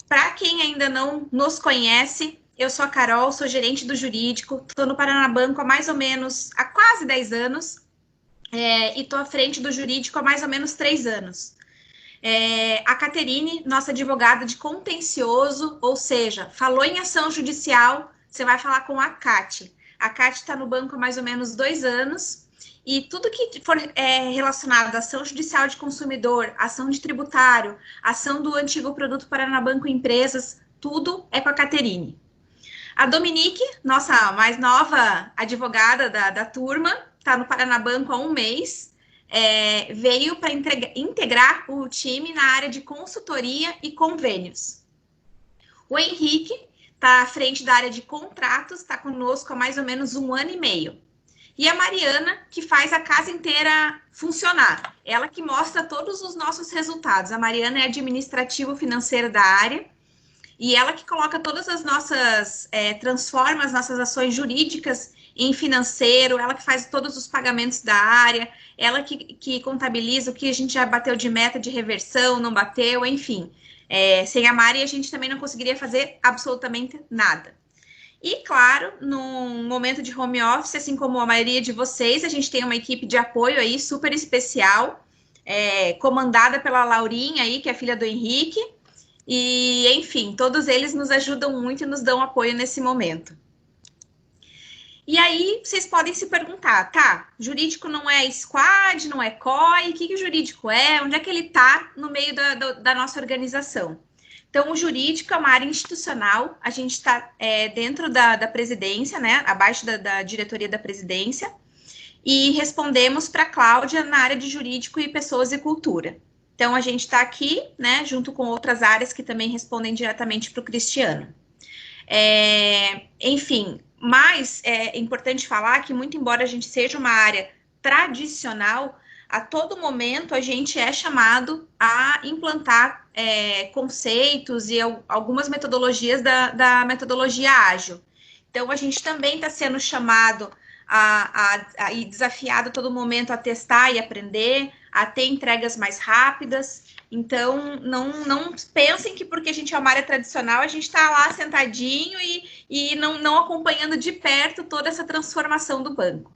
Para quem ainda não nos conhece, eu sou a Carol, sou gerente do jurídico, estou no Paraná Banco há quase 10 anos, e estou à frente do jurídico há mais ou menos 3 anos. A Caterine, nossa advogada de contencioso, ou seja, falou em ação judicial, você vai falar com a Cati. A Cati está no banco há mais ou menos 2 anos, e tudo que for relacionado à ação judicial de consumidor, ação de tributário, ação do antigo produto Paraná Banco Empresas, tudo é com a Caterine. A Dominique, nossa mais nova advogada da turma, está no Paraná Banco há 1 mês, veio para integrar o time na área de consultoria e convênios. O Henrique está à frente da área de contratos, está conosco há mais ou menos 1 ano e meio. E a Mariana, que faz a casa inteira funcionar. Ela que mostra todos os nossos resultados. A Mariana é administrativo-financeira da área e ela que coloca todas as nossas, transforma as nossas ações jurídicas em financeiro, ela que faz todos os pagamentos da área, ela que contabiliza o que a gente já bateu de meta de reversão, não bateu, enfim. Sem a Mari, a gente também não conseguiria fazer absolutamente nada. E, claro, num momento de home office, assim como a maioria de vocês, a gente tem uma equipe de apoio aí super especial, comandada pela Laurinha aí, que é filha do Henrique. E, enfim, todos eles nos ajudam muito e nos dão apoio nesse momento. E aí, vocês podem se perguntar, tá, jurídico não é squad, não é COI, o que o jurídico é? Onde é que ele está no meio da nossa organização? Então, o jurídico é uma área institucional, a gente está dentro da presidência, né, abaixo da diretoria da presidência, e respondemos para a Cláudia na área de jurídico e pessoas e cultura. Então, a gente está aqui, né, junto com outras áreas que também respondem diretamente para o Cristiano. Enfim, mas é importante falar que, muito embora a gente seja uma área tradicional, a todo momento a gente é chamado a implantar conceitos e algumas metodologias da metodologia ágil. Então, a gente também está sendo chamado e desafiado a todo momento a testar e aprender, a ter entregas mais rápidas. Então, não pensem que porque a gente é uma área tradicional, a gente está lá sentadinho e não acompanhando de perto toda essa transformação do banco.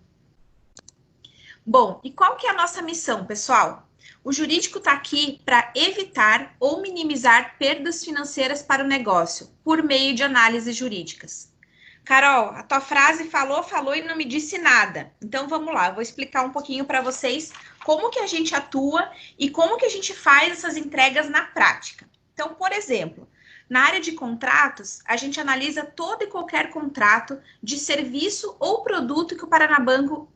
Bom, e qual que é a nossa missão, pessoal? O jurídico está aqui para evitar ou minimizar perdas financeiras para o negócio, por meio de análises jurídicas. Carol, a tua frase falou e não me disse nada. Então, vamos lá, eu vou explicar um pouquinho para vocês como que a gente atua e como que a gente faz essas entregas na prática. Então, por exemplo, na área de contratos, a gente analisa todo e qualquer contrato de serviço ou produto que o Paraná Banco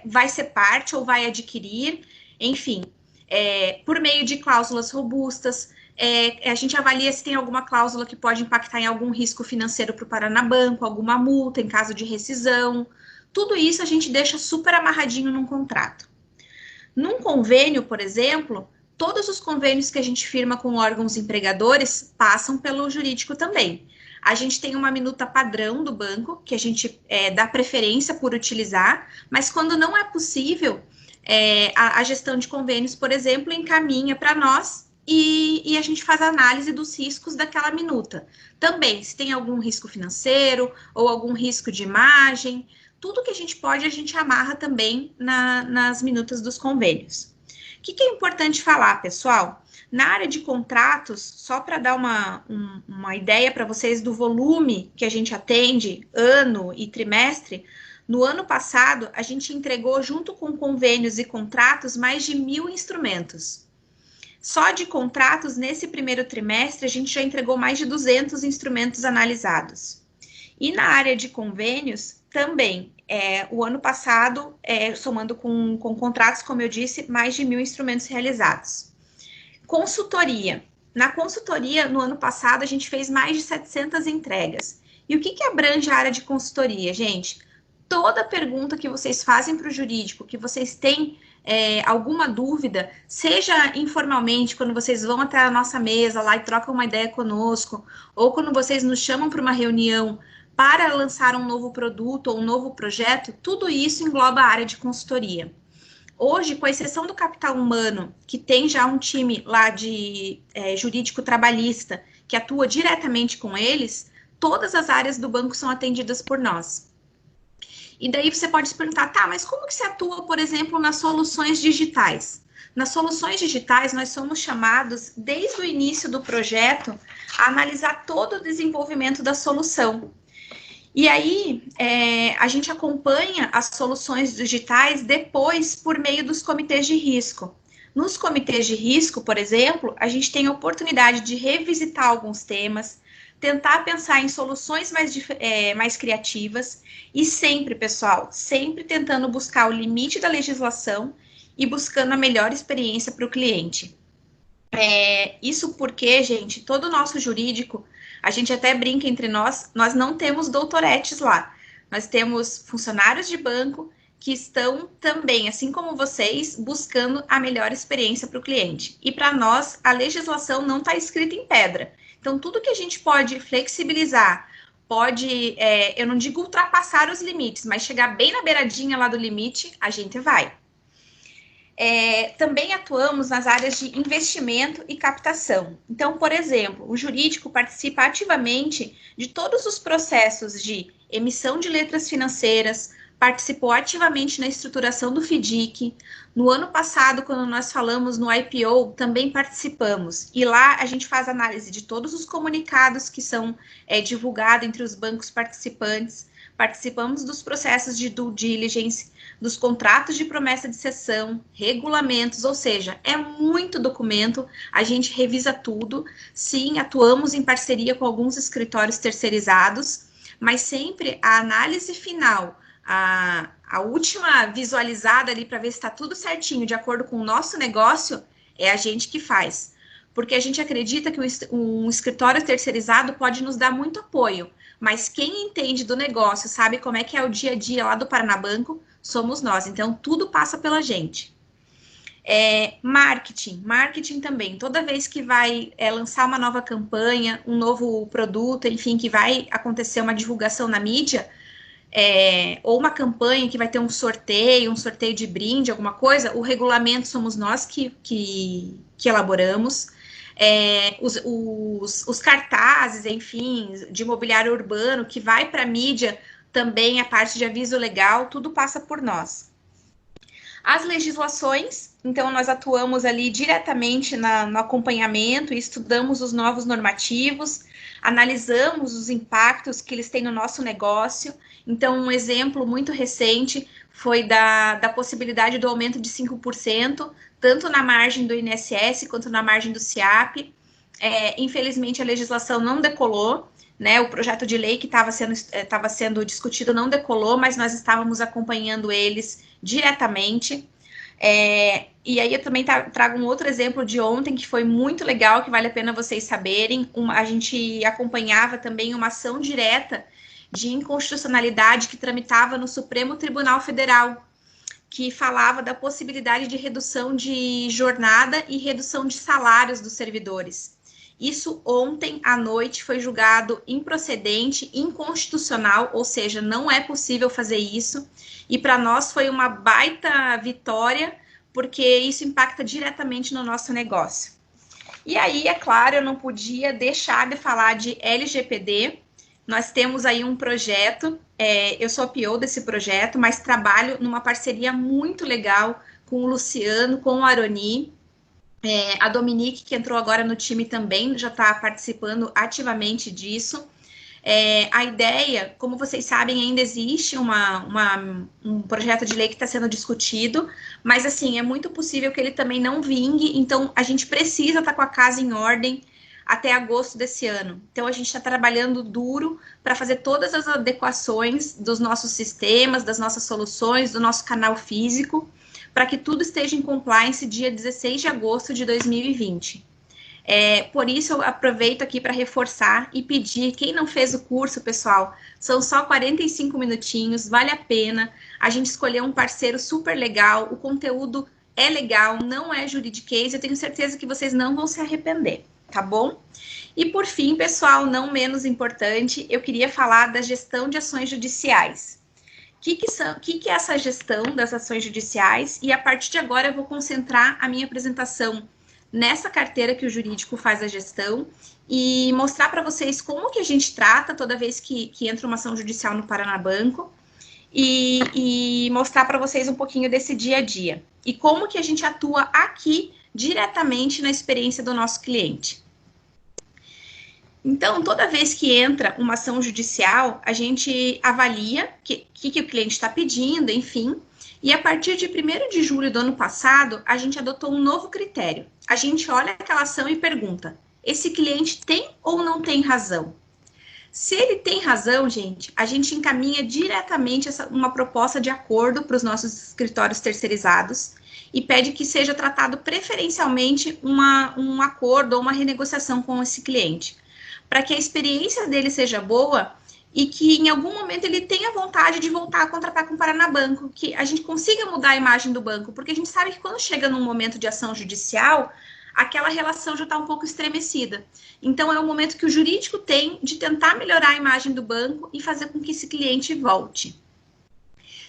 vai ser parte ou vai adquirir, enfim, por meio de cláusulas robustas. A gente avalia se tem alguma cláusula que pode impactar em algum risco financeiro para o Paraná Banco, alguma multa em caso de rescisão. Tudo isso a gente deixa super amarradinho num contrato. Num convênio, por exemplo, todos os convênios que a gente firma com órgãos empregadores passam pelo jurídico também. A gente tem uma minuta padrão do banco, que a gente dá preferência por utilizar, mas quando não é possível, a gestão de convênios, por exemplo, encaminha para nós e a gente faz a análise dos riscos daquela minuta. Também, se tem algum risco financeiro ou algum risco de imagem, tudo que a gente pode, a gente amarra também nas minutas dos convênios. O que é importante falar, pessoal? Na área de contratos, só para dar uma ideia para vocês do volume que a gente atende ano e trimestre, no ano passado, a gente entregou, junto com convênios e contratos, mais de 1.000 instrumentos. Só de contratos, nesse primeiro trimestre, a gente já entregou mais de 200 instrumentos analisados. E na área de convênios, também, o ano passado, somando com contratos, como eu disse, mais de 1.000 instrumentos realizados. Consultoria. Na consultoria, no ano passado, a gente fez mais de 700 entregas. E o que abrange a área de consultoria, gente? Toda pergunta que vocês fazem para o jurídico, que vocês têm alguma dúvida, seja informalmente, quando vocês vão até a nossa mesa lá e trocam uma ideia conosco, ou quando vocês nos chamam para uma reunião para lançar um novo produto ou um novo projeto, tudo isso engloba a área de consultoria. Hoje, com exceção do capital humano, que tem já um time lá de jurídico trabalhista, que atua diretamente com eles, todas as áreas do banco são atendidas por nós. E daí você pode se perguntar, tá, mas como que você atua, por exemplo, nas soluções digitais? Nas soluções digitais, nós somos chamados, desde o início do projeto, a analisar todo o desenvolvimento da solução. E aí, a gente acompanha as soluções digitais depois por meio dos comitês de risco. Nos comitês de risco, por exemplo, a gente tem a oportunidade de revisitar alguns temas, tentar pensar em soluções mais criativas e sempre, pessoal, sempre tentando buscar o limite da legislação e buscando a melhor experiência para o cliente. Isso porque, gente, todo o nosso jurídico, a gente até brinca entre nós não temos doutoretes lá. Nós temos funcionários de banco que estão também, assim como vocês, buscando a melhor experiência para o cliente. E para nós, a legislação não está escrita em pedra. Então, tudo que a gente pode flexibilizar, pode, eu não digo ultrapassar os limites, mas chegar bem na beiradinha lá do limite, a gente vai. Também atuamos nas áreas de investimento e captação. Então, por exemplo, o jurídico participa ativamente de todos os processos de emissão de letras financeiras, participou ativamente na estruturação do FDIC. No ano passado, quando nós falamos no IPO, também participamos. E lá a gente faz análise de todos os comunicados que são divulgados entre os bancos participantes. Participamos dos processos de due diligence, dos contratos de promessa de cessão, regulamentos, ou seja, é muito documento, a gente revisa tudo. Sim, atuamos em parceria com alguns escritórios terceirizados, mas sempre a análise final, a última visualizada ali para ver se está tudo certinho, de acordo com o nosso negócio, é a gente que faz. Porque a gente acredita que um escritório terceirizado pode nos dar muito apoio, mas quem entende do negócio, sabe como é que é o dia a dia lá do Paraná Banco, somos nós. Então, tudo passa pela gente. Marketing também. Toda vez que vai lançar uma nova campanha, um novo produto, enfim, que vai acontecer uma divulgação na mídia, ou uma campanha que vai ter um sorteio de brinde, alguma coisa, o regulamento somos nós que elaboramos. Os cartazes, enfim, de mobiliário urbano, que vai para a mídia, também a parte de aviso legal, tudo passa por nós. As legislações, então nós atuamos ali diretamente no acompanhamento e estudamos os novos normativos, analisamos os impactos que eles têm no nosso negócio. Então, um exemplo muito recente foi da possibilidade do aumento de 5%, tanto na margem do INSS quanto na margem do SIAP. Infelizmente, a legislação não decolou, né? O projeto de lei que estava sendo discutido não decolou, mas nós estávamos acompanhando eles diretamente. E aí eu também trago um outro exemplo de ontem, que foi muito legal, que vale a pena vocês saberem. A gente acompanhava também uma ação direta de inconstitucionalidade que tramitava no Supremo Tribunal Federal, que falava da possibilidade de redução de jornada e redução de salários dos servidores. Isso ontem à noite foi julgado improcedente, inconstitucional, ou seja, não é possível fazer isso. E para nós foi uma baita vitória, porque isso impacta diretamente no nosso negócio. E aí, é claro, eu não podia deixar de falar de LGPD. Nós temos aí um projeto, eu sou a PO desse projeto, mas trabalho numa parceria muito legal com o Luciano, com o Aroni. A Dominique, que entrou agora no time também, já está participando ativamente disso. A ideia, como vocês sabem, ainda existe um projeto de lei que está sendo discutido, mas assim, é muito possível que ele também não vingue, então a gente precisa estar com a casa em ordem até agosto desse ano. Então a gente está trabalhando duro para fazer todas as adequações dos nossos sistemas, das nossas soluções, do nosso canal físico, para que tudo esteja em compliance dia 16 de agosto de 2020. Por isso, eu aproveito aqui para reforçar e pedir, quem não fez o curso, pessoal, são só 45 minutinhos, vale a pena. A gente escolheu um parceiro super legal, o conteúdo é legal, não é juridiquês, eu tenho certeza que vocês não vão se arrepender, tá bom? E por fim, pessoal, não menos importante, eu queria falar da gestão de ações judiciais, que é essa gestão das ações judiciais, e a partir de agora eu vou concentrar a minha apresentação nessa carteira que o jurídico faz a gestão e mostrar para vocês como que a gente trata toda vez que entra uma ação judicial no Paranabanco e mostrar para vocês um pouquinho desse dia a dia e como que a gente atua aqui diretamente na experiência do nosso cliente. Então, toda vez que entra uma ação judicial, a gente avalia o que o cliente está pedindo, enfim, e a partir de 1º de julho do ano passado, a gente adotou um novo critério. A gente olha aquela ação e pergunta, esse cliente tem ou não tem razão? Se ele tem razão, gente, a gente encaminha diretamente uma proposta de acordo para os nossos escritórios terceirizados e pede que seja tratado preferencialmente um acordo ou uma renegociação com esse cliente, para que a experiência dele seja boa e que em algum momento ele tenha vontade de voltar a contratar com o Paranabanco, que a gente consiga mudar a imagem do banco, porque a gente sabe que quando chega num momento de ação judicial, aquela relação já está um pouco estremecida. Então, é o momento que o jurídico tem de tentar melhorar a imagem do banco e fazer com que esse cliente volte.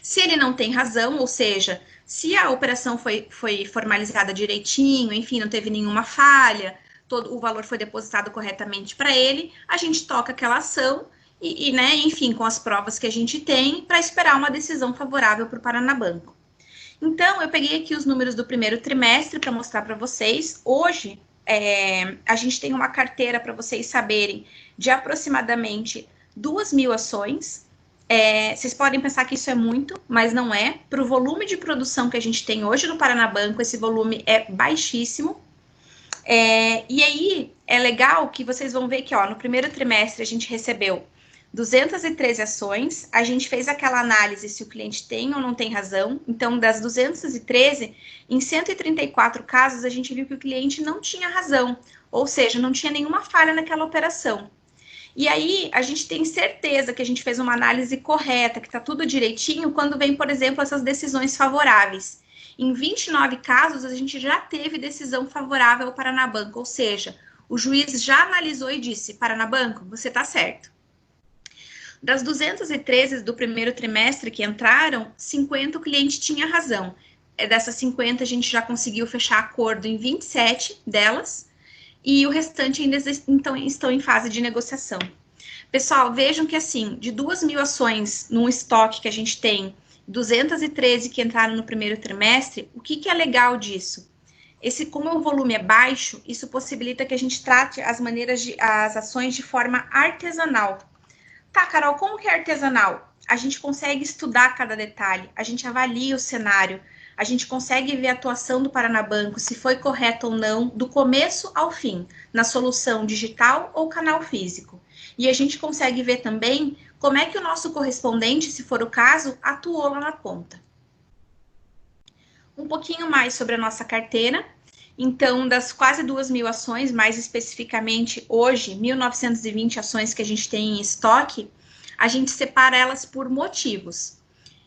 Se ele não tem razão, ou seja, se a operação foi formalizada direitinho, enfim, não teve nenhuma falha, todo o valor foi depositado corretamente para ele, a gente toca aquela ação né, enfim, com as provas que a gente tem, para esperar uma decisão favorável para o Paranabanco. Então, eu peguei aqui os números do 1º trimestre para mostrar para vocês. Hoje, a gente tem uma carteira para vocês saberem de aproximadamente 2.000 ações. Vocês podem pensar que isso é muito, mas não é. Para o volume de produção que a gente tem hoje no Paranabanco, esse volume é baixíssimo. E aí, é legal que vocês vão ver que no 1º trimestre a gente recebeu 213 ações, a gente fez aquela análise se o cliente tem ou não tem razão. Então, das 213, em 134 casos, a gente viu que o cliente não tinha razão, ou seja, não tinha nenhuma falha naquela operação. E aí, a gente tem certeza que a gente fez uma análise correta, que está tudo direitinho, quando vem, por exemplo, essas decisões favoráveis. Em 29 casos, a gente já teve decisão favorável ao Paranabanco, ou seja, o juiz já analisou e disse, Paranabanco, você está certo. Das 213 do 1º trimestre que entraram, 50 o cliente tinha razão. Dessas 50, a gente já conseguiu fechar acordo em 27 delas, e o restante ainda estão em fase de negociação. Pessoal, vejam que assim, de 2.000 ações num estoque que a gente tem, 213 que entraram no 1º trimestre, o que é legal disso? Como o volume é baixo, isso possibilita que a gente trate as ações de forma artesanal. Tá, Carol, como que é artesanal? A gente consegue estudar cada detalhe, a gente avalia o cenário, a gente consegue ver a atuação do Paranabanco, se foi correto ou não, do começo ao fim, na solução digital ou canal físico. E a gente consegue ver também como é que o nosso correspondente, se for o caso, atuou lá na ponta. Um pouquinho mais sobre a nossa carteira. Então, das quase 2.000 ações, mais especificamente hoje, 1.920 ações que a gente tem em estoque, a gente separa elas por motivos.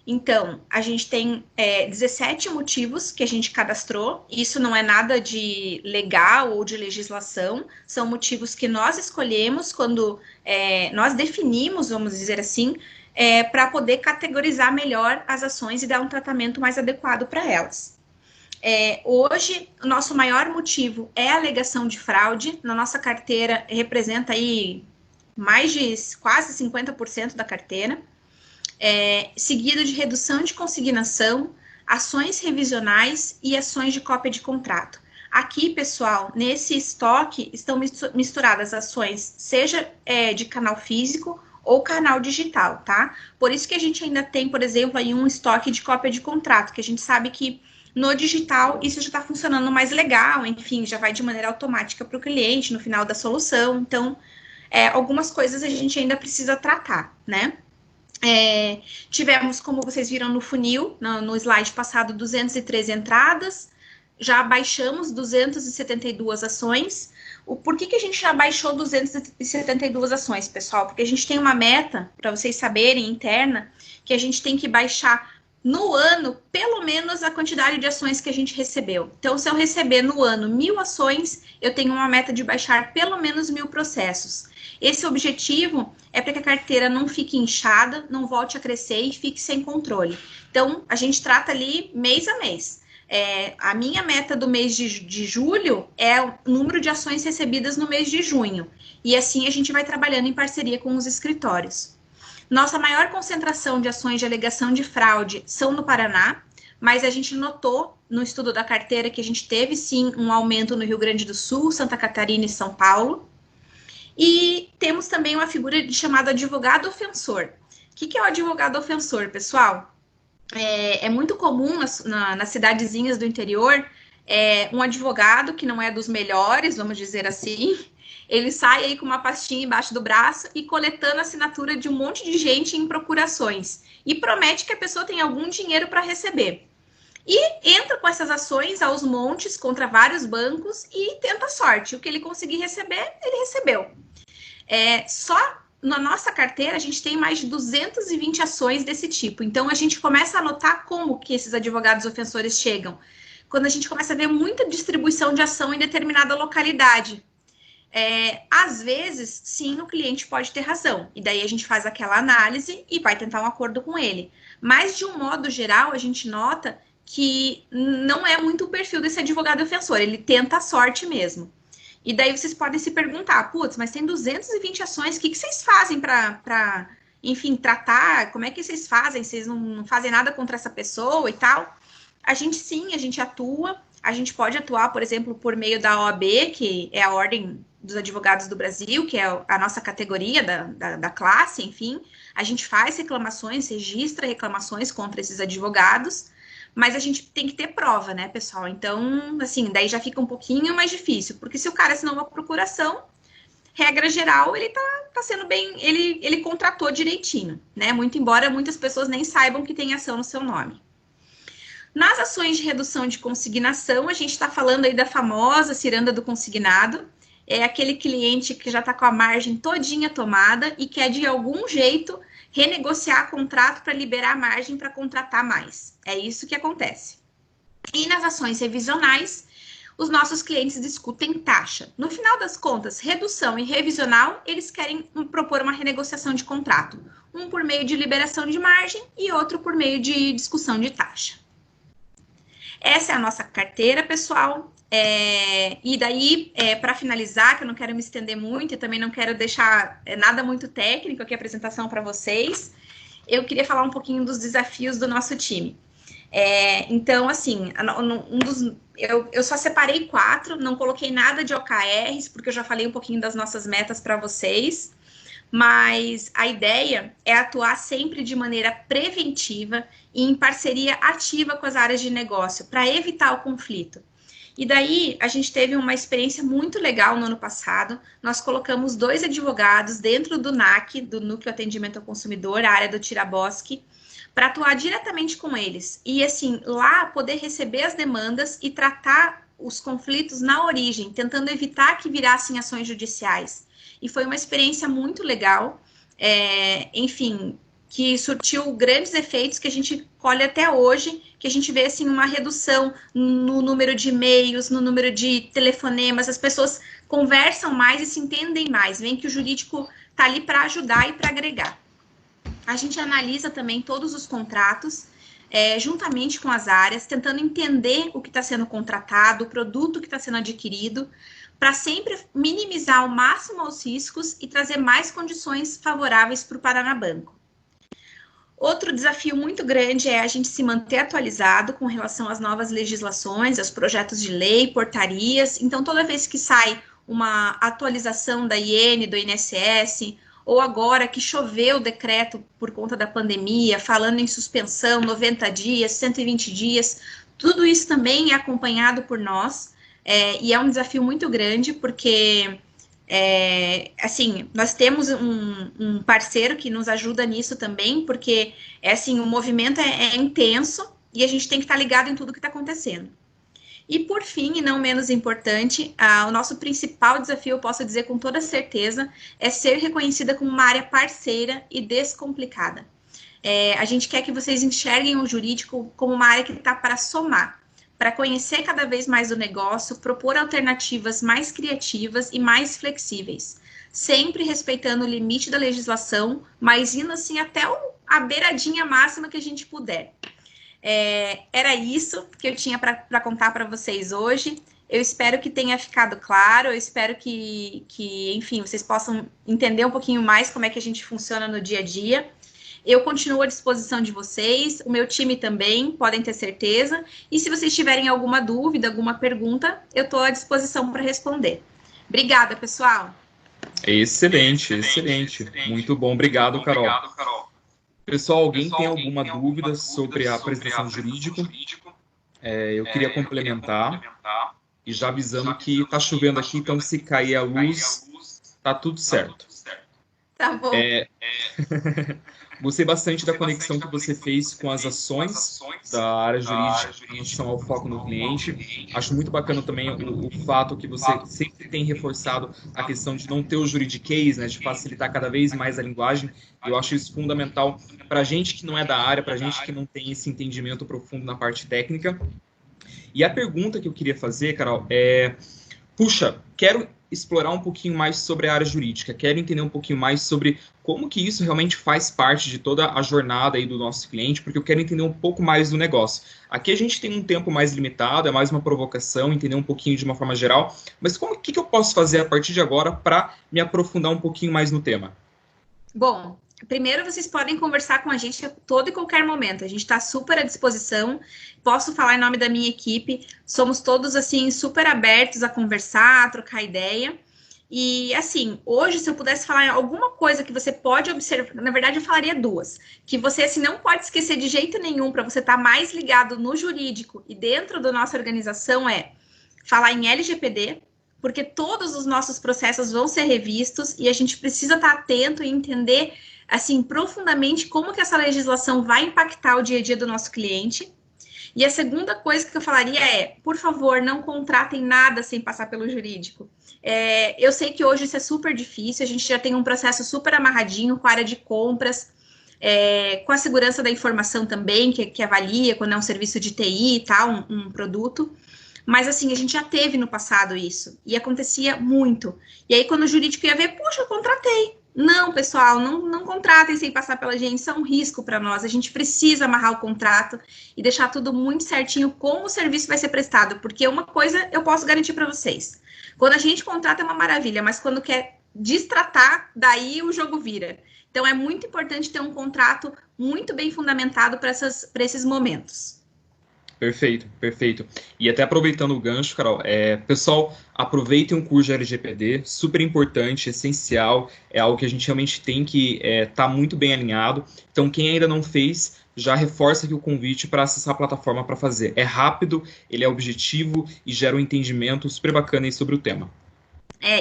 Então, a gente tem 17 motivos que a gente cadastrou, isso não é nada de legal ou de legislação, são motivos que nós escolhemos quando nós definimos, vamos dizer assim, para poder categorizar melhor as ações e dar um tratamento mais adequado para elas. Hoje, o nosso maior motivo é a alegação de fraude. Na nossa carteira, representa aí mais de quase 50% da carteira. Seguido de redução de consignação, ações revisionais e ações de cópia de contrato. Aqui, pessoal, nesse estoque estão misturadas ações, seja de canal físico ou canal digital, tá? Por isso que a gente ainda tem, por exemplo, aí um estoque de cópia de contrato, que a gente sabe que no digital, isso já está funcionando mais legal, enfim, já vai de maneira automática para o cliente no final da solução. Então, algumas coisas a gente ainda precisa tratar, né? Tivemos, como vocês viram no funil, no slide passado, 213 entradas, já baixamos 272 ações. Por que a gente já baixou 272 ações, pessoal? Porque a gente tem uma meta, para vocês saberem, interna, que a gente tem que baixar no ano, pelo menos a quantidade de ações que a gente recebeu. Então, se eu receber no ano 1.000 ações, eu tenho uma meta de baixar pelo menos 1.000 processos. Esse objetivo é para que a carteira não fique inchada, não volte a crescer e fique sem controle. Então, a gente trata ali mês a mês. A minha meta do mês de julho é o número de ações recebidas no mês de junho. E assim a gente vai trabalhando em parceria com os escritórios. Nossa maior concentração de ações de alegação de fraude são no Paraná, mas a gente notou no estudo da carteira que a gente teve sim um aumento no Rio Grande do Sul, Santa Catarina e São Paulo. E temos também uma figura chamada advogado ofensor. O que é o advogado ofensor, pessoal? É muito comum nas cidadezinhas do interior um advogado que não é dos melhores, vamos dizer assim, ele sai aí com uma pastinha embaixo do braço e coletando a assinatura de um monte de gente em procurações e promete que a pessoa tem algum dinheiro para receber. E entra com essas ações aos montes contra vários bancos e tenta a sorte. O que ele conseguir receber, ele recebeu. Só na nossa carteira, a gente tem mais de 220 ações desse tipo. Então, a gente começa a notar como que esses advogados ofensores chegam. Quando a gente começa a ver muita distribuição de ação em determinada localidade. Às vezes, sim, o cliente pode ter razão. E daí a gente faz aquela análise e vai tentar um acordo com ele. Mas, de um modo geral, a gente nota que não é muito o perfil desse advogado ofensor. Ele tenta a sorte mesmo. E daí vocês podem se perguntar, putz, mas tem 220 ações, o que vocês fazem para, enfim, tratar? Como é que vocês fazem? Vocês não fazem nada contra essa pessoa e tal? A gente atua. A gente pode atuar, por exemplo, por meio da OAB, que é a Ordem dos Advogados do Brasil, que é a nossa categoria da classe, enfim. A gente faz reclamações, registra reclamações contra esses advogados, mas a gente tem que ter prova, né, pessoal? Então, assim, daí já fica um pouquinho mais difícil, porque se o cara assinou uma procuração, regra geral, ele tá sendo bem, ele contratou direitinho, né? Muito embora muitas pessoas nem saibam que tem ação no seu nome. Nas ações de redução de consignação, a gente está falando aí da famosa ciranda do consignado. É aquele cliente que já está com a margem todinha tomada e quer, de algum jeito, renegociar contrato para liberar a margem para contratar mais. É isso que acontece. E nas ações revisionais, os nossos clientes discutem taxa. No final das contas, redução e revisional, eles querem propor uma renegociação de contrato. Um por meio de liberação de margem e outro por meio de discussão de taxa. Essa é a nossa carteira, pessoal. E daí, para finalizar, que eu não quero me estender muito e também não quero deixar nada muito técnico aqui a apresentação para vocês, eu queria falar um pouquinho dos desafios do nosso time. Então, assim, eu só separei 4, não coloquei nada de OKRs, porque eu já falei um pouquinho das nossas metas para vocês. Mas a ideia é atuar sempre de maneira preventiva e em parceria ativa com as áreas de negócio, para evitar o conflito. E daí, a gente teve uma experiência muito legal no ano passado. Nós colocamos 2 advogados dentro do NAC, do Núcleo Atendimento ao Consumidor, a área do Tirabosque, para atuar diretamente com eles. E, assim, lá poder receber as demandas e tratar os conflitos na origem, tentando evitar que virassem ações judiciais. E foi uma experiência muito legal, enfim, que surtiu grandes efeitos que a gente colhe até hoje, que a gente vê, assim, uma redução no número de e-mails, no número de telefonemas, as pessoas conversam mais e se entendem mais, veem que o jurídico está ali para ajudar e para agregar. A gente analisa também todos os contratos, juntamente com as áreas, tentando entender o que está sendo contratado, o produto que está sendo adquirido, para sempre minimizar ao máximo os riscos e trazer mais condições favoráveis para o Paraná Banco. Outro desafio muito grande é a gente se manter atualizado com relação às novas legislações, aos projetos de lei, portarias. Então, toda vez que sai uma atualização da IN, do INSS, ou agora que choveu o decreto por conta da pandemia, falando em suspensão, 90 dias, 120 dias, tudo isso também é acompanhado por nós. E é um desafio muito grande, porque, assim, nós temos um parceiro que nos ajuda nisso também, porque, assim, o movimento é intenso e a gente tem que estar ligado em tudo que está acontecendo. E, por fim, e não menos importante, o nosso principal desafio, eu posso dizer com toda certeza, é ser reconhecida como uma área parceira e descomplicada. A gente quer que vocês enxerguem o jurídico como uma área que está para somar, para conhecer cada vez mais o negócio, propor alternativas mais criativas e mais flexíveis, sempre respeitando o limite da legislação, mas indo assim até a beiradinha máxima que a gente puder. Era isso que eu tinha para contar para vocês hoje. Eu espero que tenha ficado claro, eu espero que, enfim, vocês possam entender um pouquinho mais como é que a gente funciona no dia a dia. Eu continuo à disposição de vocês, o meu time também, podem ter certeza. E se vocês tiverem alguma dúvida, alguma pergunta, eu estou à disposição para responder. Obrigada, pessoal. Excelente, excelente. Muito bom, obrigado, Carol. Pessoal, alguém tem alguma dúvida sobre a apresentação do jurídico? Eu queria complementar, e já avisando que está chovendo aqui, então se cair a luz, tá tudo certo. Tá bom. Gostei bastante da conexão que você fez com as ações da área jurídica em relação ao foco no cliente. Acho muito bacana também o fato que você sempre tem reforçado a questão de não ter o juridiquês, né, de facilitar cada vez mais a linguagem. Eu acho isso fundamental para a gente que não é da área, para a gente que não tem esse entendimento profundo na parte técnica. E a pergunta que eu queria fazer, Carol, puxa, quero explorar um pouquinho mais sobre a área jurídica, quero entender um pouquinho mais sobre como que isso realmente faz parte de toda a jornada aí do nosso cliente, porque eu quero entender um pouco mais do negócio. Aqui a gente tem um tempo mais limitado, é mais uma provocação, entender um pouquinho de uma forma geral, mas o que eu posso fazer a partir de agora para me aprofundar um pouquinho mais no tema? Bom, primeiro vocês podem conversar com a gente a todo e qualquer momento. A gente está super à disposição. Posso falar em nome da minha equipe. Somos todos, assim, super abertos a conversar, a trocar ideia. E, assim, hoje, se eu pudesse falar alguma coisa que você pode observar, na verdade, eu falaria duas. Que você, assim, não pode esquecer de jeito nenhum para você estar mais ligado no jurídico e dentro da nossa organização falar em LGPD, porque todos os nossos processos vão ser revistos e a gente precisa estar atento e entender, assim, profundamente como que essa legislação vai impactar o dia a dia do nosso cliente. E a segunda coisa que eu falaria por favor, não contratem nada sem passar pelo jurídico. Eu sei que hoje isso é super difícil, a gente já tem um processo super amarradinho com a área de compras, com a segurança da informação também, que avalia quando é um serviço de TI e tal, um produto. Mas, assim, a gente já teve no passado isso. E acontecia muito. E aí, quando o jurídico ia ver, puxa, eu contratei. Não, pessoal, não contratem sem passar pela gente. Isso é um risco para nós. A gente precisa amarrar o contrato e deixar tudo muito certinho como o serviço vai ser prestado. Porque uma coisa eu posso garantir para vocês. Quando a gente contrata é uma maravilha, mas quando quer destratar, daí o jogo vira. Então, é muito importante ter um contrato muito bem fundamentado para esses momentos. Perfeito, perfeito. E até aproveitando o gancho, Carol, pessoal, aproveitem um curso de LGPD, super importante, essencial, é algo que a gente realmente tem que estar muito bem alinhado. Então, quem ainda não fez, já reforça aqui o convite para acessar a plataforma para fazer. É rápido, ele é objetivo e gera um entendimento super bacana aí sobre o tema.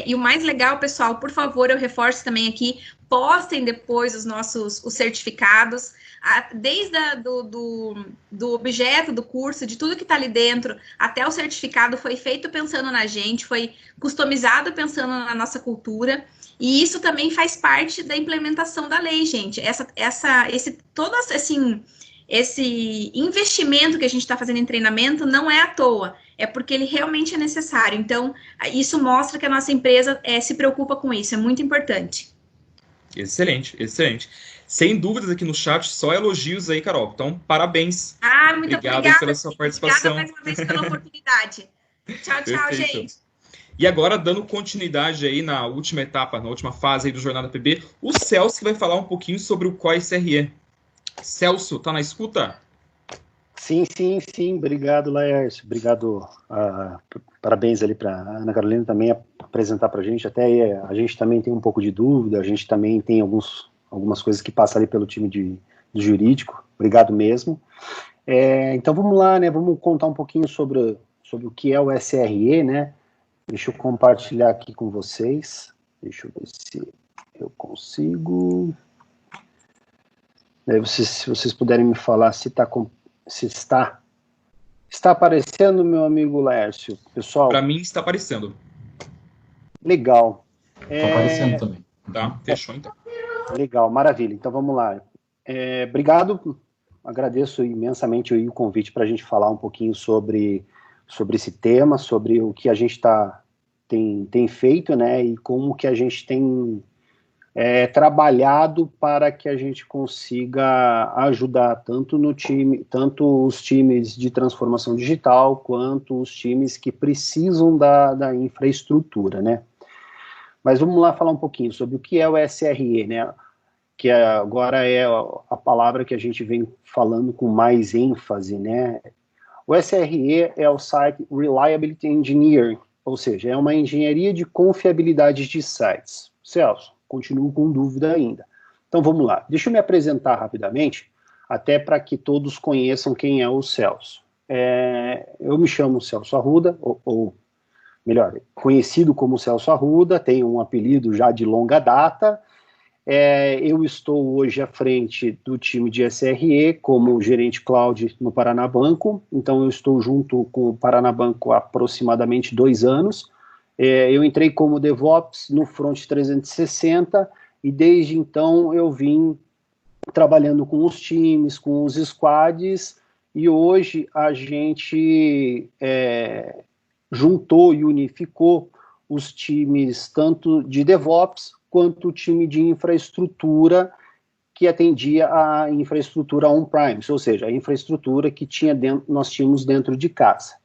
E o mais legal, pessoal, por favor, eu reforço também aqui, postem depois os certificados, desde do objeto do curso, de tudo que está ali dentro, até o certificado foi feito pensando na gente, foi customizado pensando na nossa cultura, e isso também faz parte da implementação da lei, gente. Esse investimento que a gente está fazendo em treinamento não é à toa, é porque ele realmente é necessário. Então, isso mostra que a nossa empresa se preocupa com isso, é muito importante. Excelente, excelente. Sem dúvidas aqui no chat, só elogios aí, Carol. Então, parabéns. Muito obrigado obrigada pela sua participação. Obrigada mais uma vez pela oportunidade. Tchau, tchau, gente. E agora, dando continuidade aí na última etapa, na última fase aí do Jornada PB, o Celso que vai falar um pouquinho sobre o COI CRE. Celso, tá na escuta? Sim. Obrigado, Laércio. Obrigado. Parabéns ali para a Ana Carolina também apresentar para a gente. Até aí, a gente também tem um pouco de dúvida, a gente também tem algumas coisas que passam ali pelo time do jurídico. Obrigado mesmo. Então vamos lá, né? Vamos contar um pouquinho sobre o que é o SRE, né? Deixa eu compartilhar aqui com vocês. Deixa eu ver se eu consigo. Aí se vocês puderem me falar se está aparecendo, meu amigo Lércio, pessoal. Para mim está aparecendo. Legal. Está aparecendo também. Tá, fechou então. Legal, maravilha. Então vamos lá. Obrigado, agradeço imensamente o convite para a gente falar um pouquinho sobre esse tema, sobre o que a gente tem feito, né, e como que a gente tem trabalhado para que a gente consiga ajudar tanto os times de transformação digital, quanto os times que precisam da infraestrutura, né. Mas vamos lá falar um pouquinho sobre o que é o SRE, né, que agora é a palavra que a gente vem falando com mais ênfase, né. O SRE é o Site Reliability Engineering, ou seja, é uma engenharia de confiabilidade de sites. Celso, continuo com dúvida ainda. Então vamos lá, deixa eu me apresentar rapidamente, até para que todos conheçam quem é o Celso. Eu me chamo Celso Arruda, ou melhor, conhecido como Celso Arruda, tenho um apelido já de longa data. Eu estou hoje à frente do time de SRE como gerente cloud no Paranabanco, então eu estou junto com o Paranabanco há aproximadamente 2 anos. Eu entrei como DevOps no Front 360 e desde então eu vim trabalhando com os times, com os squads, e hoje a gente juntou e unificou os times tanto de DevOps quanto o time de infraestrutura que atendia a infraestrutura on-premise, ou seja, a infraestrutura que nós tínhamos dentro de casa.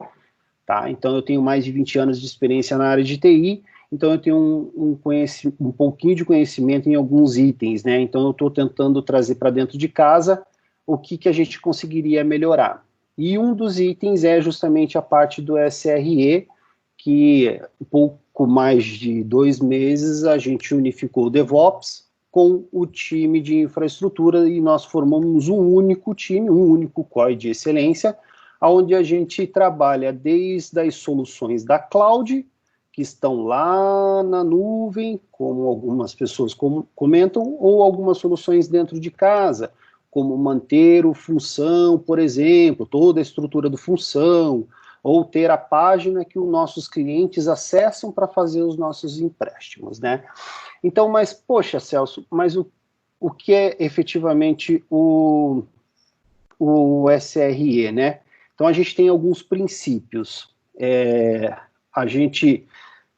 Tá? Então eu tenho mais de 20 anos de experiência na área de TI, então eu tenho um pouquinho de conhecimento em alguns itens, né? Então eu estou tentando trazer para dentro de casa o que a gente conseguiria melhorar. E um dos itens é justamente a parte do SRE, que um pouco mais de 2 meses a gente unificou o DevOps com o time de infraestrutura e nós formamos um único time, um único COI de excelência, onde a gente trabalha desde as soluções da cloud, que estão lá na nuvem, como algumas pessoas comentam, ou algumas soluções dentro de casa, como manter o função, por exemplo, toda a estrutura do função, ou ter a página que os nossos clientes acessam para fazer os nossos empréstimos, né? Então, mas, poxa, Celso, mas o que é efetivamente o SRE, né? Então, a gente tem alguns princípios. A gente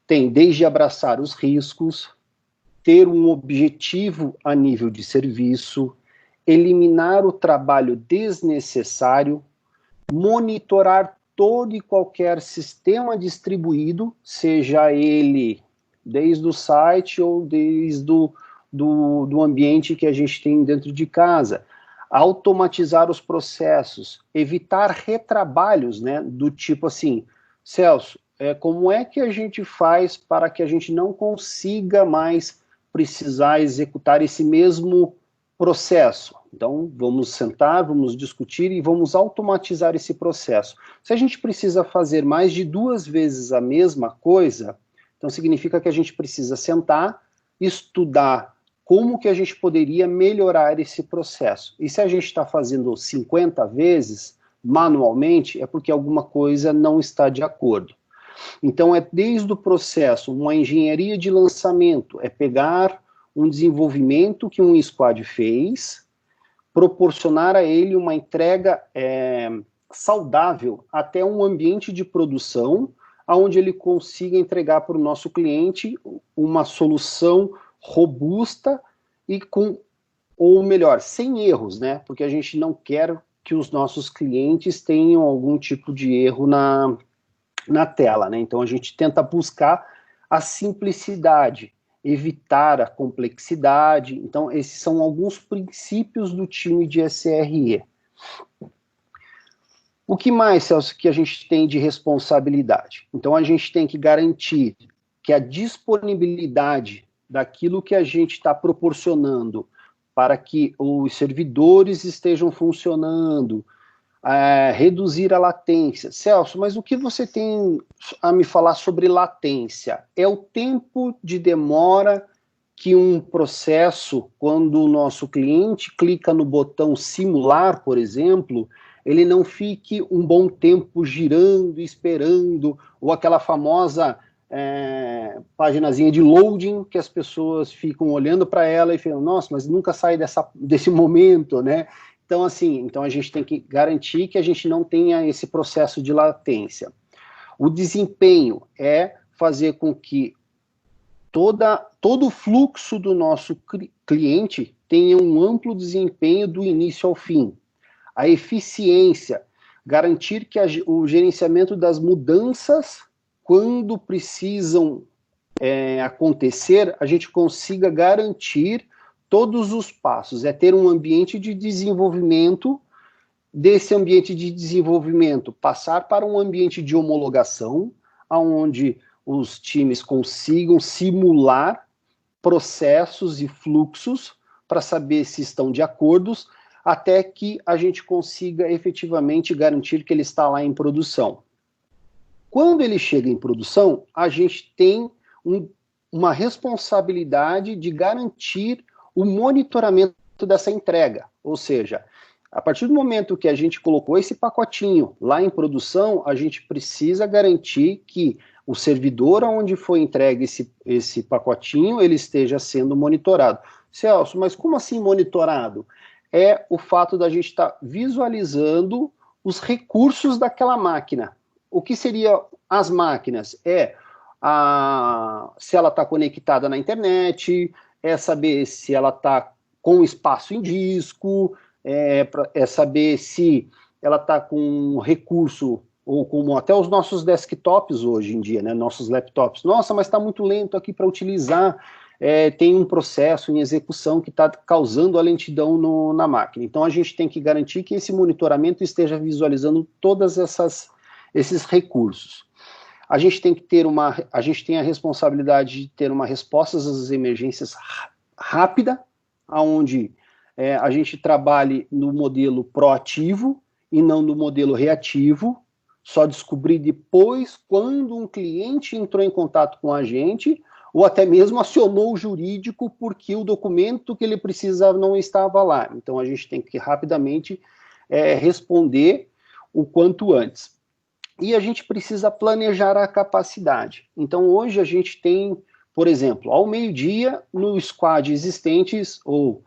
tem desde abraçar os riscos, ter um objetivo a nível de serviço, eliminar o trabalho desnecessário, monitorar todo e qualquer sistema distribuído, seja ele desde o site ou desde do ambiente que a gente tem dentro de casa, automatizar os processos, evitar retrabalhos, né, do tipo assim, Celso, como é que a gente faz para que a gente não consiga mais precisar executar esse mesmo processo? Então, vamos sentar, vamos discutir e vamos automatizar esse processo. Se a gente precisa fazer mais de 2 vezes a mesma coisa, então significa que a gente precisa sentar, estudar como que a gente poderia melhorar esse processo. E se a gente está fazendo 50 vezes manualmente, é porque alguma coisa não está de acordo. Então, desde o processo, uma engenharia de lançamento, é pegar um desenvolvimento que um squad fez, proporcionar a ele uma entrega saudável até um ambiente de produção, onde ele consiga entregar para o nosso cliente uma solução robusta e ou melhor, sem erros, né? Porque a gente não quer que os nossos clientes tenham algum tipo de erro na tela, né? Então a gente tenta buscar a simplicidade, evitar a complexidade. Então esses são alguns princípios do time de SRE. O que mais, Celso, que a gente tem de responsabilidade? Então a gente tem que garantir que a disponibilidade daquilo que a gente está proporcionando para que os servidores estejam funcionando, reduzir a latência. Celso, mas o que você tem a me falar sobre latência? É o tempo de demora que um processo, quando o nosso cliente clica no botão simular, por exemplo, ele não fique um bom tempo girando, esperando, ou aquela famosa paginazinha de loading, que as pessoas ficam olhando para ela e falam, nossa, mas nunca sai desse momento, né? Então, assim, a gente tem que garantir que a gente não tenha esse processo de latência. O desempenho é fazer com que todo o fluxo do nosso cliente tenha um amplo desempenho do início ao fim. A eficiência, garantir que o gerenciamento das mudanças, quando precisam acontecer, a gente consiga garantir todos os passos. É ter um ambiente de desenvolvimento, desse ambiente de desenvolvimento, passar para um ambiente de homologação, onde os times consigam simular processos e fluxos para saber se estão de acordo, até que a gente consiga efetivamente garantir que ele está lá em produção. Quando ele chega em produção, a gente tem uma responsabilidade de garantir o monitoramento dessa entrega, ou seja, a partir do momento que a gente colocou esse pacotinho lá em produção, a gente precisa garantir que o servidor onde foi entregue esse pacotinho, ele esteja sendo monitorado. Celso, mas como assim monitorado? É o fato da gente estar visualizando os recursos daquela máquina. O que seria as máquinas? Se ela está conectada na internet, saber se ela está com espaço em disco, saber se ela está com recurso, ou como até os nossos desktops hoje em dia, né, nossos laptops. Nossa, mas está muito lento aqui para utilizar, tem um processo em execução que está causando a lentidão na máquina. Então a gente tem que garantir que esse monitoramento esteja visualizando todos esses recursos. A gente tem a responsabilidade de ter uma resposta às emergências rápida, onde a gente trabalhe no modelo proativo e não no modelo reativo, só descobrir depois quando um cliente entrou em contato com a gente, ou até mesmo acionou o jurídico porque o documento que ele precisava não estava lá. Então a gente tem que rapidamente responder o quanto antes. E a gente precisa planejar a capacidade. Então, hoje a gente tem, por exemplo, ao meio-dia, no squad existentes, ou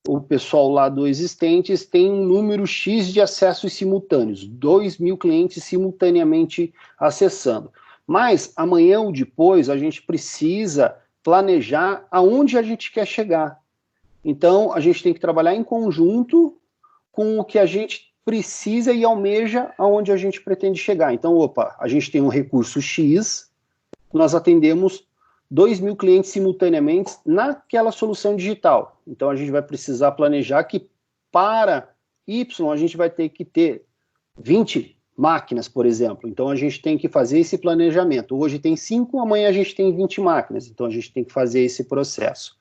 o pessoal lá do existentes, tem um número X de acessos simultâneos, 2.000 clientes simultaneamente acessando. Mas, amanhã ou depois, a gente precisa planejar aonde a gente quer chegar. Então, a gente tem que trabalhar em conjunto com o que a gente precisa e almeja aonde a gente pretende chegar. Então, a gente tem um recurso X, nós atendemos 2.000 clientes simultaneamente naquela solução digital. Então, a gente vai precisar planejar que para Y a gente vai ter que ter 20 máquinas, por exemplo. Então, a gente tem que fazer esse planejamento. Hoje tem 5, amanhã a gente tem 20 máquinas. Então, a gente tem que fazer esse processo.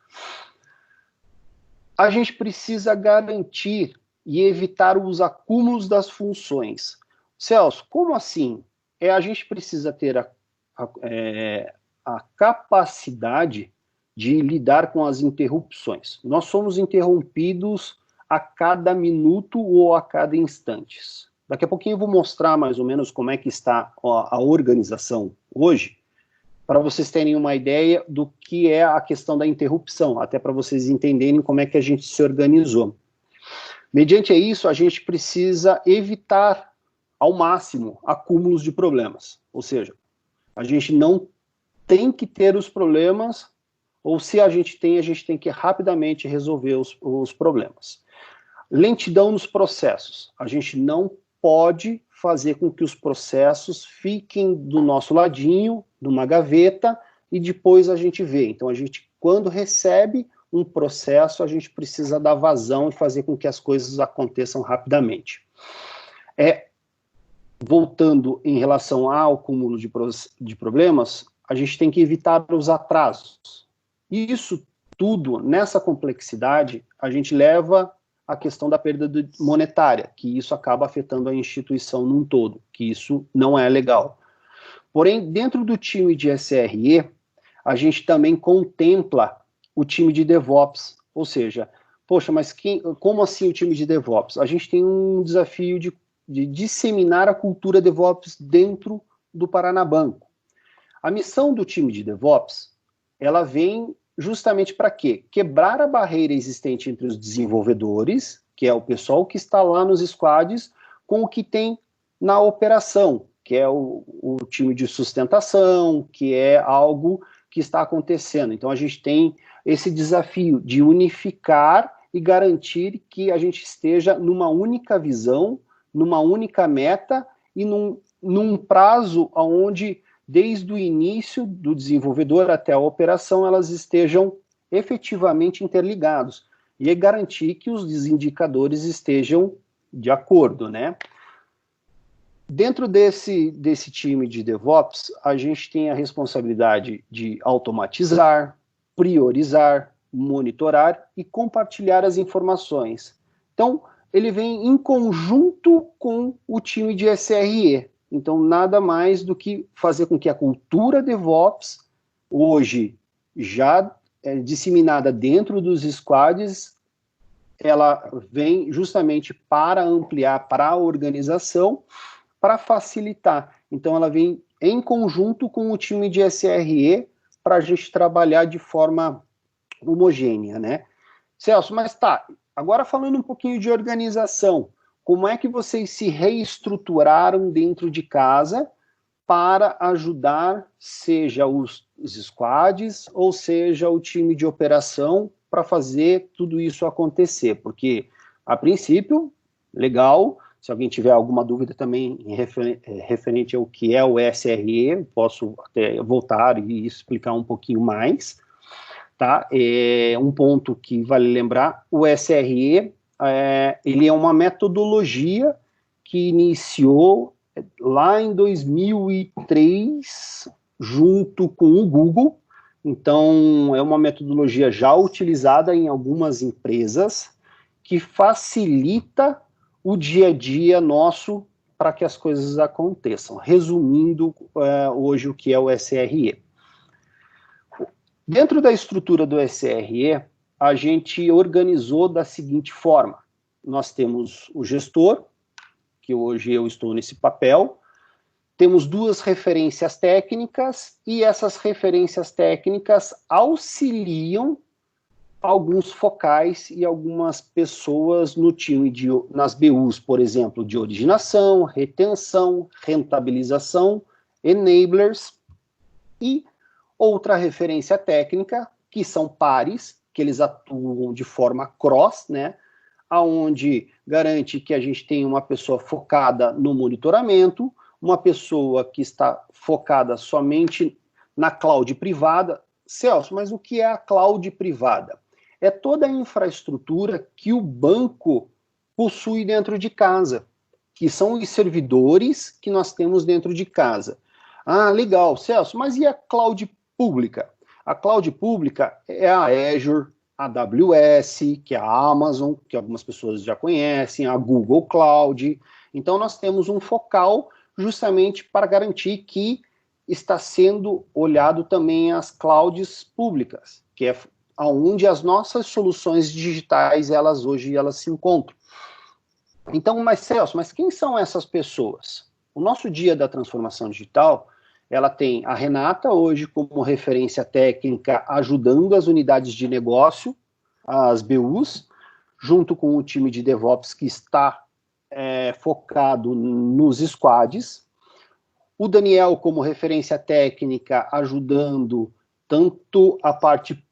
A gente precisa garantir e evitar os acúmulos das funções. Celso, como assim? A gente precisa ter a capacidade de lidar com as interrupções. Nós somos interrompidos a cada minuto ou a cada instante. Daqui a pouquinho eu vou mostrar mais ou menos como é que está a organização hoje, para vocês terem uma ideia do que é a questão da interrupção, até para vocês entenderem como é que a gente se organizou. Mediante isso, a gente precisa evitar ao máximo acúmulos de problemas. Ou seja, a gente não tem que ter os problemas, ou se a gente tem que rapidamente resolver os problemas. Lentidão nos processos. A gente não pode fazer com que os processos fiquem do nosso ladinho, numa gaveta, e depois a gente vê. Então, quando recebe um processo, a gente precisa dar vazão e fazer com que as coisas aconteçam rapidamente. Voltando em relação ao acúmulo de problemas, a gente tem que evitar os atrasos. E isso tudo, nessa complexidade, a gente leva à questão da perda monetária, que isso acaba afetando a instituição num todo, que isso não é legal. Porém, dentro do time de SRE, a gente também contempla o time de DevOps, ou seja, poxa, mas como assim o time de DevOps? A gente tem um desafio de disseminar a cultura DevOps dentro do Paranabanco. A missão do time de DevOps, ela vem justamente para quê? Quebrar a barreira existente entre os desenvolvedores, que é o pessoal que está lá nos squads, com o que tem na operação, que é o time de sustentação, que é algo que está acontecendo. Então, a gente tem esse desafio de unificar e garantir que a gente esteja numa única visão, numa única meta e num prazo onde, desde o início do desenvolvedor até a operação, elas estejam efetivamente interligados. E garantir que os indicadores estejam de acordo, né? Dentro desse time de DevOps, a gente tem a responsabilidade de automatizar, priorizar, monitorar e compartilhar as informações. Então, ele vem em conjunto com o time de SRE. Então, nada mais do que fazer com que a cultura DevOps, hoje já disseminada dentro dos squads, ela vem justamente para ampliar para a organização, para facilitar. Então, ela vem em conjunto com o time de SRE para a gente trabalhar de forma homogênea, né? Celso, mas tá, agora falando um pouquinho de organização, como é que vocês se reestruturaram dentro de casa para ajudar, seja os squads, ou seja o time de operação, para fazer tudo isso acontecer? Porque, a princípio, legal. Se alguém tiver alguma dúvida também referente ao que é o SRE, posso até voltar e explicar um pouquinho mais, tá? Um ponto que vale lembrar, o SRE, ele é uma metodologia que iniciou lá em 2003, junto com o Google. Então, é uma metodologia já utilizada em algumas empresas, que facilita o dia a dia nosso para que as coisas aconteçam. Resumindo, hoje o que é o SRE. Dentro da estrutura do SRE, a gente organizou da seguinte forma: nós temos o gestor, que hoje eu estou nesse papel, temos 2 referências técnicas, e essas referências técnicas auxiliam alguns focais e algumas pessoas no time, nas BUs, por exemplo, de originação, retenção, rentabilização, enablers, e outra referência técnica, que são pares, que eles atuam de forma cross, né, aonde garante que a gente tem uma pessoa focada no monitoramento, uma pessoa que está focada somente na cloud privada. Celso, mas o que é a cloud privada? É toda a infraestrutura que o banco possui dentro de casa, que são os servidores que nós temos dentro de casa. Ah, legal, Celso, mas e a cloud pública? A cloud pública é a Azure, a AWS, que é a Amazon, que algumas pessoas já conhecem, a Google Cloud. Então, nós temos um focal justamente para garantir que está sendo olhado também as clouds públicas, que é onde as nossas soluções digitais, elas se encontram. Então, mas Celso, mas quem são essas pessoas? O nosso dia da transformação digital, ela tem a Renata hoje como referência técnica, ajudando as unidades de negócio, as BUs, junto com o time de DevOps que está focado nos squads. O Daniel como referência técnica, ajudando tanto a parte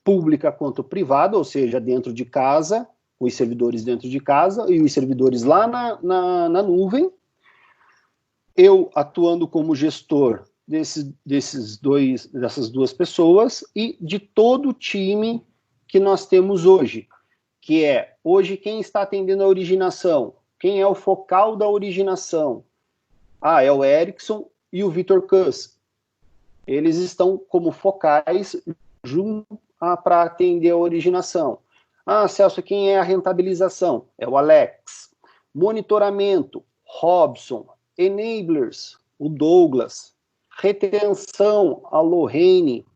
pública quanto privada, ou seja, dentro de casa, os servidores dentro de casa e os servidores lá na nuvem. Eu atuando como gestor dessas 2 pessoas e de todo o time que nós temos hoje, que é, hoje, quem está atendendo a originação? Quem é o focal da originação? Ah, é o Erickson e o Vitor Kuss. Eles estão como focais junto para atender a originação. Ah, Celso, quem é a rentabilização? É o Alex. Monitoramento, Robson. Enablers, o Douglas. Retenção, a Lorraine.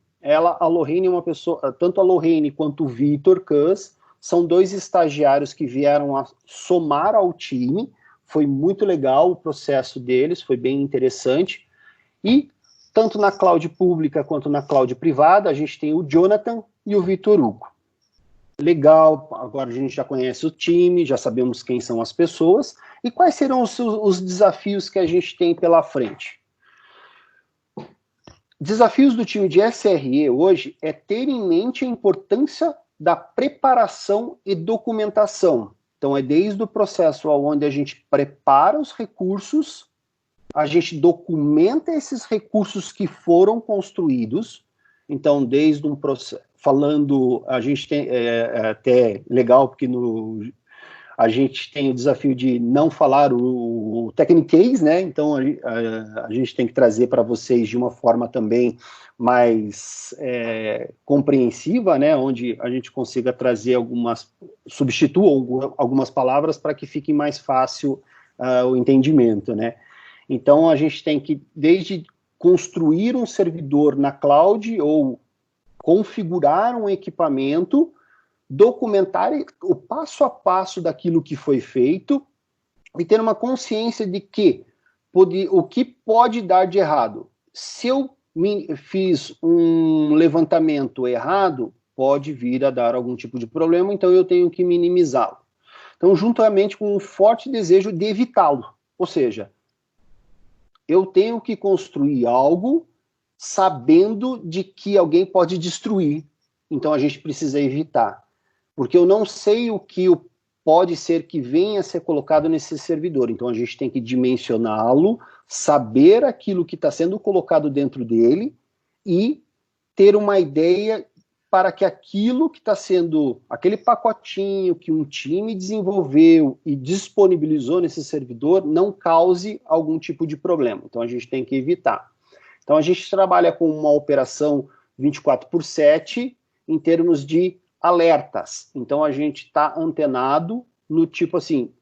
A Lorraine é uma pessoa, tanto a Lorraine quanto o Vitor Kuss, são 2 estagiários que vieram a somar ao time. Foi muito legal o processo deles, foi bem interessante. E tanto na cloud pública quanto na cloud privada, a gente tem o Jonathan e o Vitor Hugo. Legal, agora a gente já conhece o time, já sabemos quem são as pessoas, e quais serão os desafios que a gente tem pela frente. Desafios do time de SRE hoje é ter em mente a importância da preparação e documentação. Então, é desde o processo onde a gente prepara os recursos, a gente documenta esses recursos que foram construídos. Então, desde um processo, falando, a gente tem, até legal, porque a gente tem o desafio de não falar o techniquez, né? Então, a gente tem que trazer para vocês de uma forma também mais compreensiva, né? Onde a gente consiga trazer substitua algumas palavras para que fique mais fácil o entendimento, né? Então, a gente tem que, desde construir um servidor na cloud ou configurar um equipamento, documentar o passo a passo daquilo que foi feito e ter uma consciência de que o que pode dar de errado. Se eu fiz um levantamento errado, pode vir a dar algum tipo de problema, então eu tenho que minimizá-lo. Então, juntamente com um forte desejo de evitá-lo. Ou seja, eu tenho que construir algo sabendo de que alguém pode destruir. Então, a gente precisa evitar. Porque eu não sei o que pode ser que venha a ser colocado nesse servidor. Então, a gente tem que dimensioná-lo, saber aquilo que está sendo colocado dentro dele e ter uma ideia para que aquilo que está sendo, aquele pacotinho que um time desenvolveu e disponibilizou nesse servidor, não cause algum tipo de problema. Então, a gente tem que evitar. Então, a gente trabalha com uma operação 24/7 em termos de alertas. Então, a gente está antenado no tipo assim,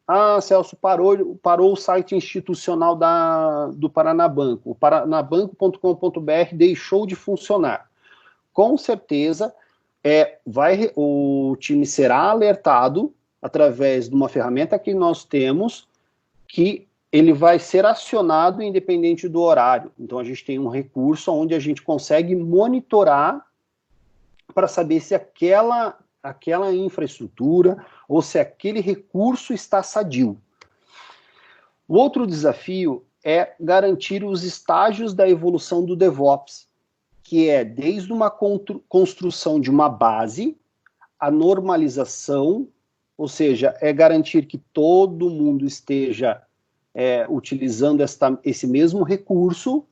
Celso, parou o site institucional do Paranabanco. O paranabanco.com.br deixou de funcionar. Com certeza, o time será alertado através de uma ferramenta que nós temos, que ele vai ser acionado independente do horário. Então, a gente tem um recurso onde a gente consegue monitorar para saber se aquela infraestrutura ou se aquele recurso está sadio. O outro desafio é garantir os estágios da evolução do DevOps, que é desde uma construção de uma base, a normalização, ou seja, é garantir que todo mundo esteja utilizando esse mesmo recurso,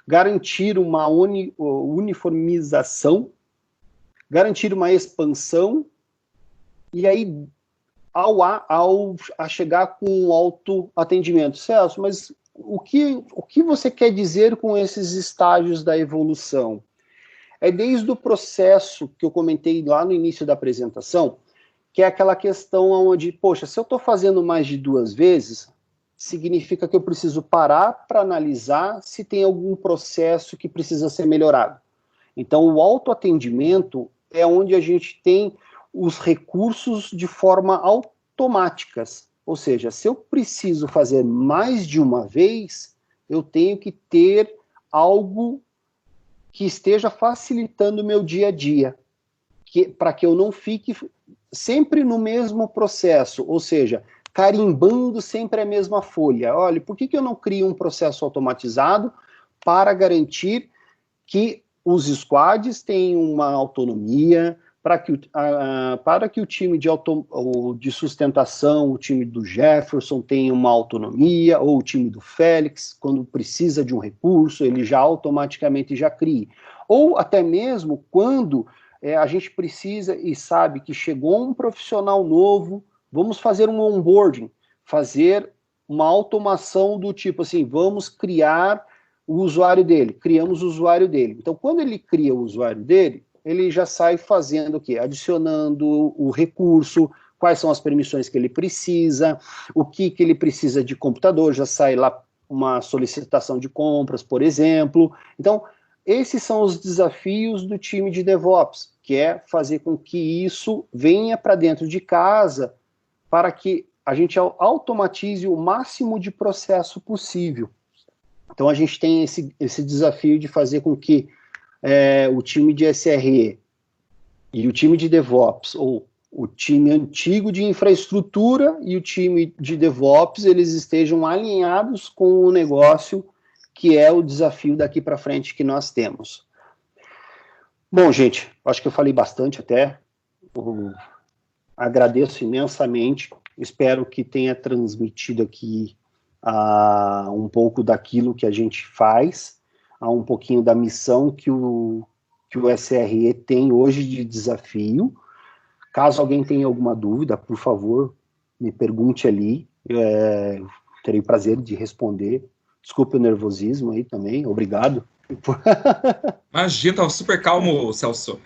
garantir uma uniformização, garantir uma expansão, e aí, a chegar com um autoatendimento. Celso, mas o que você quer dizer com esses estágios da evolução? É desde o processo que eu comentei lá no início da apresentação, que é aquela questão onde, poxa, se eu estou fazendo mais de 2 vezes, significa que eu preciso parar para analisar se tem algum processo que precisa ser melhorado. Então, o autoatendimento é onde a gente tem os recursos de forma automáticas. Ou seja, se eu preciso fazer mais de uma vez, eu tenho que ter algo que esteja facilitando o meu dia a dia, para que eu não fique sempre no mesmo processo, ou seja, carimbando sempre a mesma folha. Olha, por que eu não crio um processo automatizado para garantir que os squads tenham uma autonomia, para que o time de sustentação, o time do Jefferson tenha uma autonomia, ou o time do Félix, quando precisa de um recurso, ele já automaticamente já crie. Ou até mesmo quando a gente precisa e sabe que chegou um profissional novo, vamos fazer um onboarding, fazer uma automação do tipo assim, vamos criar o usuário dele, criamos o usuário dele. Então, quando ele cria o usuário dele, ele já sai fazendo o quê? Adicionando o recurso, quais são as permissões que ele precisa, o que ele precisa de computador, já sai lá uma solicitação de compras, por exemplo. Então, esses são os desafios do time de DevOps, que é fazer com que isso venha para dentro de casa, para que a gente automatize o máximo de processo possível. Então, a gente tem esse desafio de fazer com que o time de SRE e o time de DevOps, ou o time antigo de infraestrutura e o time de DevOps, eles estejam alinhados com o negócio, que é o desafio daqui para frente que nós temos. Bom, gente, acho que eu falei bastante até. Agradeço imensamente. Espero que tenha transmitido aqui um pouco daquilo que a gente faz, um pouquinho da missão que o SRE tem hoje de desafio. Caso alguém tenha alguma dúvida, por favor, me pergunte ali. Terei o prazer de responder. Desculpe o nervosismo aí também. Obrigado. Imagina, estava super calmo, Celso.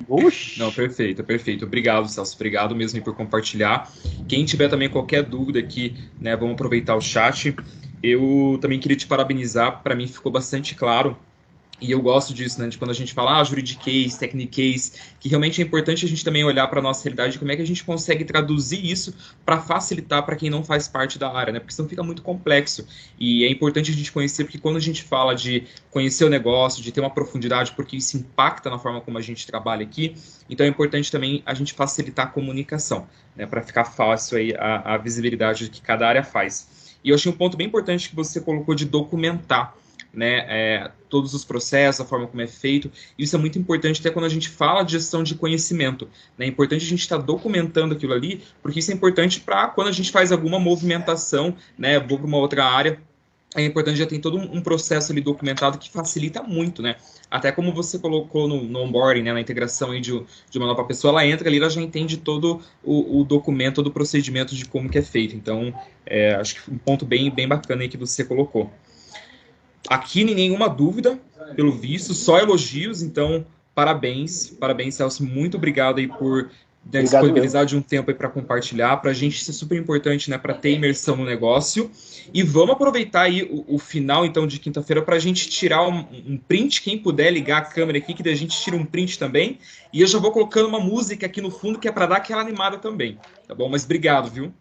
Oxi. Não, perfeito, perfeito. Obrigado, Celso. Obrigado mesmo por compartilhar. Quem tiver também qualquer dúvida aqui, né, vamos aproveitar o chat. Eu também queria te parabenizar, para mim ficou bastante claro. E eu gosto disso, né, de quando a gente fala juridiquês, techniquês, que realmente é importante a gente também olhar para a nossa realidade, como é que a gente consegue traduzir isso para facilitar para quem não faz parte da área, né, porque senão fica muito complexo. E é importante a gente conhecer, porque quando a gente fala de conhecer o negócio, de ter uma profundidade, porque isso impacta na forma como a gente trabalha aqui, então é importante também a gente facilitar a comunicação, né, para ficar fácil aí a visibilidade do que cada área faz. E eu achei um ponto bem importante que você colocou de documentar, né, todos os processos, a forma como é feito. Isso é muito importante até quando a gente fala de gestão de conhecimento, né? É importante a gente estar documentando aquilo ali, porque isso é importante para quando a gente faz alguma movimentação, né, vou para uma outra área, é importante já ter todo um processo ali documentado que facilita muito, né? Até como você colocou no onboarding, né, na integração aí de uma nova pessoa, ela entra ali, ela já entende todo o documento, todo o procedimento de como que é feito. Então, acho que um ponto bem bacana aí que você colocou. Aqui nenhuma dúvida, pelo visto, só elogios, então parabéns, Celso, muito obrigado aí por disponibilizar de um tempo aí para compartilhar, para a gente isso é super importante, né, para ter imersão no negócio, e vamos aproveitar aí o final, então, de quinta-feira para a gente tirar um print, quem puder ligar a câmera aqui, que daí a gente tira um print também, e eu já vou colocando uma música aqui no fundo, que é para dar aquela animada também, tá bom? Mas obrigado, viu?